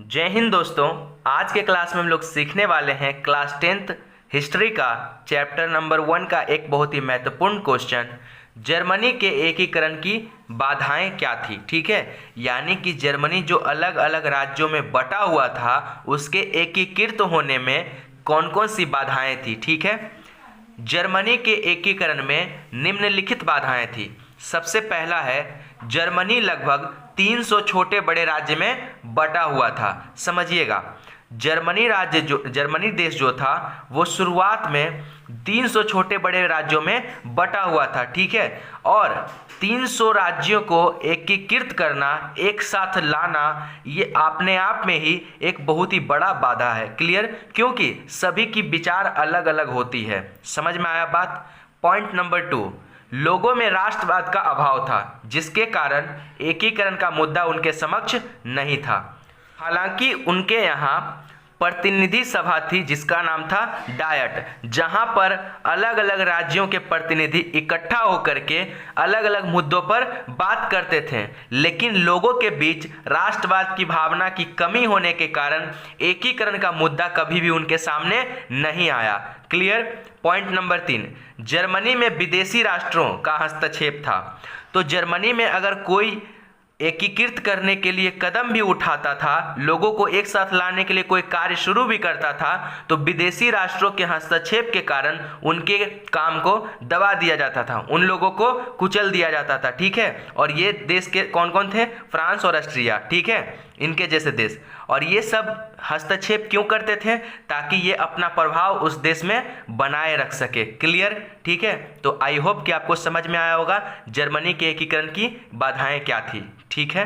जय हिंद दोस्तों। आज के क्लास में हम लोग सीखने वाले हैं क्लास 10th हिस्ट्री का चैप्टर नंबर 1 का एक बहुत ही महत्वपूर्ण क्वेश्चन, जर्मनी के एकीकरण की बाधाएं क्या थी। ठीक है, यानी कि जर्मनी जो अलग अलग राज्यों में बटा हुआ था उसके एकीकृत होने में कौन कौन सी बाधाएं थी। ठीक है, जर्मनी के एकीकरण में निम्नलिखित बाधाएं थी। सबसे पहला है, जर्मनी लगभग 300 छोटे बड़े राज्य में बटा हुआ था। समझिएगा, जर्मनी देश जो था वो शुरुआत में 300 छोटे बड़े राज्यों में बटा हुआ था। ठीक है, और 300 राज्यों को एकीकृत करना, एक साथ लाना, ये अपने आप में ही एक बहुत ही बड़ा बाधा है। क्लियर, क्योंकि सभी की विचार अलग अलग होती है। समझ में आया बात। पॉइंट नंबर 2, लोगों में राष्ट्रवाद का अभाव था, जिसके कारण एकीकरण का मुद्दा उनके समक्ष नहीं था। हालांकि उनके यहाँ प्रतिनिधि सभा थी जिसका नाम था डायट, जहां पर अलग अलग राज्यों के प्रतिनिधि इकट्ठा होकर के अलग अलग मुद्दों पर बात करते थे, लेकिन लोगों के बीच राष्ट्रवाद की भावना की कमी होने के कारण एकीकरण का मुद्दा कभी भी उनके सामने नहीं आया। क्लियर। पॉइंट नंबर 3, जर्मनी में विदेशी राष्ट्रों का हस्तक्षेप था। तो जर्मनी में अगर कोई एकीकृत करने के लिए कदम भी उठाता था, लोगों को एक साथ लाने के लिए कोई कार्य शुरू भी करता था, तो विदेशी राष्ट्रों के हस्तक्षेप के कारण उनके काम को दबा दिया जाता था, उन लोगों को कुचल दिया जाता था। ठीक है, और ये देश के कौन कौन थे? फ्रांस और ऑस्ट्रिया। ठीक है, इनके जैसे देश। और ये सब हस्तक्षेप क्यों करते थे? ताकि ये अपना प्रभाव उस देश में बनाए रख सके। क्लियर। ठीक है, तो आई होप कि आपको समझ में आया होगा जर्मनी के एकीकरण की बाधाएं क्या थी। ठीक है।